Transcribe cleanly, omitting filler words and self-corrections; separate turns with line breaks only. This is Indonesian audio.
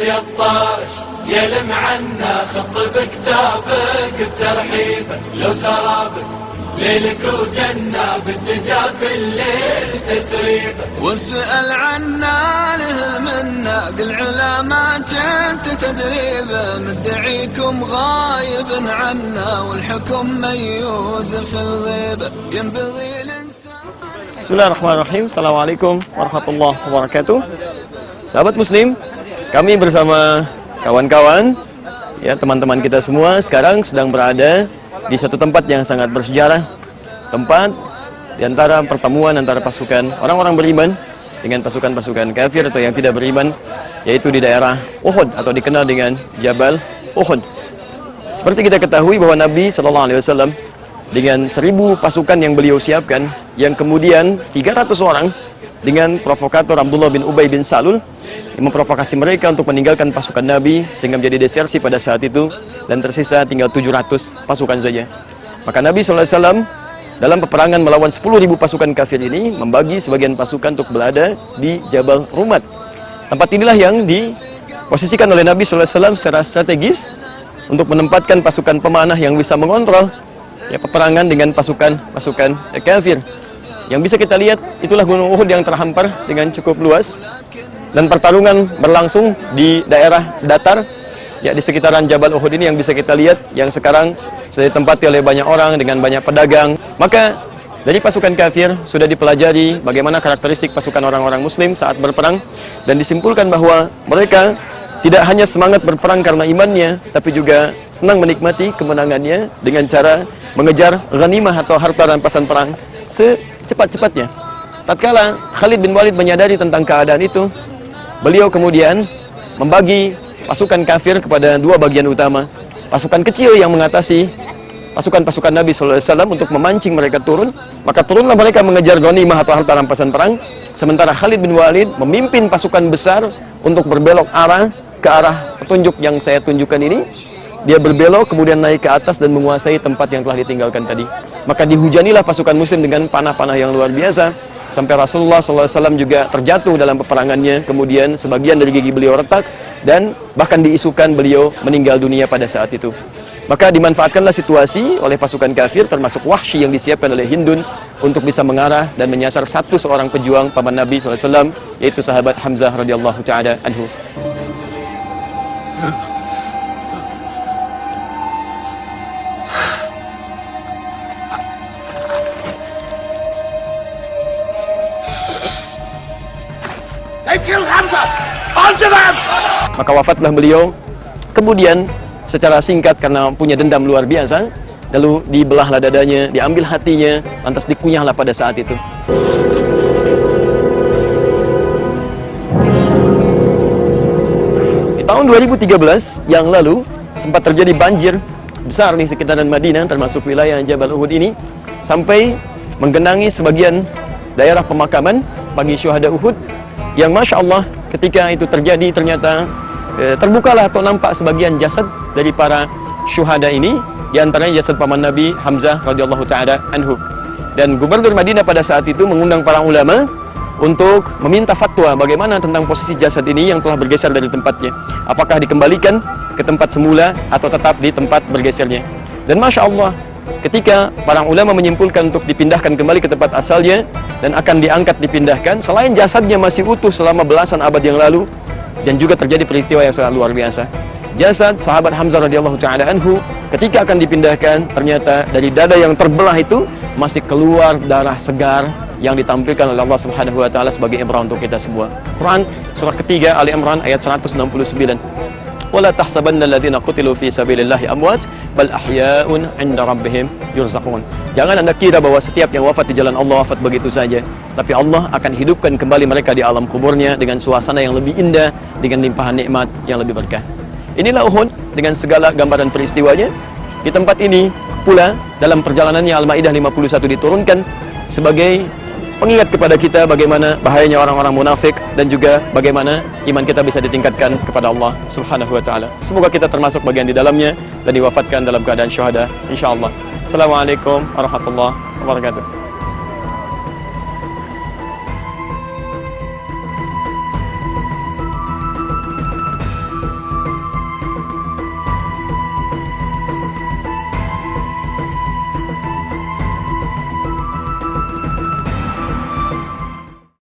يا الطاش يلم عنا خط بكتابك بترحيبه لو سرابك ليلك وجنة بالدجا في الليل تسريبه
واسأل عنا له منا قل علامات انت تدريبه مدعيكم غايب عنا والحكم ميوز في الغيبة ينبغي الانسان.
Bismillahirrahmanirrahim. Assalamualaikum warahmatullahi wabarakatuh. Sahabat muslim, kami bersama kawan-kawan, ya teman-teman kita semua sekarang sedang berada di satu tempat yang sangat bersejarah, tempat di antara pertemuan antara pasukan orang-orang beriman dengan pasukan-pasukan kafir atau yang tidak beriman, yaitu di daerah Uhud atau dikenal dengan Jabal Uhud. Seperti kita ketahui bahwa Nabi SAW dengan 1000 pasukan yang beliau siapkan, yang kemudian 300 orang dengan provokator Abdullah bin Ubay bin Salul yang memprovokasi mereka untuk meninggalkan pasukan Nabi sehingga menjadi desersi pada saat itu, dan tersisa tinggal 700 pasukan saja. Maka Nabi SAW dalam peperangan melawan 10.000 pasukan kafir ini membagi sebagian pasukan untuk berada di Jabal Rumat. Tempat inilah yang diposisikan oleh Nabi SAW secara strategis untuk menempatkan pasukan pemanah yang bisa mengontrol ya peperangan dengan pasukan kafir. Yang bisa kita lihat itulah Gunung Uhud yang terhampar dengan cukup luas, dan pertarungan berlangsung di daerah datar ya di sekitaran Jabal Uhud ini yang bisa kita lihat, yang sekarang sudah ditempati oleh banyak orang dengan banyak pedagang. Maka dari pasukan kafir sudah dipelajari bagaimana karakteristik pasukan orang-orang muslim saat berperang, dan disimpulkan bahwa mereka tidak hanya semangat berperang karena imannya, tapi juga senang menikmati kemenangannya dengan cara mengejar ghanimah atau harta rampasan perang secepat-cepatnya. Tatkala Khalid bin Walid menyadari tentang keadaan itu, beliau kemudian membagi pasukan kafir kepada dua bagian utama. Pasukan kecil yang mengatasi pasukan-pasukan Nabi SAW untuk memancing mereka turun, maka turunlah mereka mengejar ghanimah atau harta rampasan perang. Sementara Khalid bin Walid memimpin pasukan besar untuk berbelok arah ke arah petunjuk yang saya tunjukkan ini. Dia berbelok kemudian naik ke atas dan menguasai tempat yang telah ditinggalkan tadi. Maka dihujanilah pasukan muslim dengan panah-panah yang luar biasa, sampai Rasulullah SAW juga terjatuh dalam peperangannya. Kemudian sebagian dari gigi beliau retak, dan bahkan diisukan beliau meninggal dunia pada saat itu. Maka dimanfaatkanlah situasi oleh pasukan kafir, termasuk Wahsy yang disiapkan oleh Hindun, untuk bisa mengarah dan menyasar satu seorang pejuang paman Nabi SAW, yaitu sahabat Hamzah radhiyallahu ta'ala anhu. Maka wafatlah beliau. Kemudian secara singkat karena punya dendam luar biasa, lalu dibelahlah dadanya, diambil hatinya, lantas dikunyahlah pada saat itu. Di tahun 2013 yang lalu sempat terjadi banjir besar di sekitaran Madinah, termasuk wilayah Jabal Uhud ini, sampai menggenangi sebagian daerah pemakaman bagi syuhada Uhud, yang Masya Allah ketika itu terjadi ternyata terbukalah atau nampak sebagian jasad dari para syuhada ini, diantaranya jasad paman Nabi Hamzah radhiyallahu ta'ala anhu. Dan gubernur Madinah pada saat itu mengundang para ulama untuk meminta fatwa bagaimana tentang posisi jasad ini yang telah bergeser dari tempatnya, apakah dikembalikan ke tempat semula atau tetap di tempat bergesernya. Dan Masya Allah ketika para ulama menyimpulkan untuk dipindahkan kembali ke tempat asalnya dan akan diangkat dipindahkan, selain jasadnya masih utuh selama belasan abad yang lalu, dan juga terjadi peristiwa yang sangat luar biasa. Jasad sahabat Hamzah radhiyallahu ta'ala anhu ketika akan dipindahkan, ternyata dari dada yang terbelah itu masih keluar darah segar yang ditampilkan oleh Allah Subhanahu wa taala sebagai ibrah untuk kita semua. Quran surah ketiga Ali Imran ayat 169. Wala tahsabanna alladziina qutilu fi sabilillahi amwat bal ahya'un 'inda rabbihim yurzaqun. Jangan Anda kira bahwa setiap yang wafat di jalan Allah wafat begitu saja, tapi Allah akan hidupkan kembali mereka di alam kuburnya dengan suasana yang lebih indah, dengan limpahan nikmat yang lebih berkah. Inilah Uhud dengan segala gambaran peristiwanya. Di tempat ini pula dalam perjalanannya Al-Maidah 51 diturunkan sebagai pengingat kepada kita bagaimana bahayanya orang-orang munafik, dan juga bagaimana iman kita bisa ditingkatkan kepada Allah Subhanahu wa taala. Semoga kita termasuk bagian di dalamnya dan diwafatkan dalam keadaan syuhada insyaallah. Assalamualaikum warahmatullahi wabarakatuh.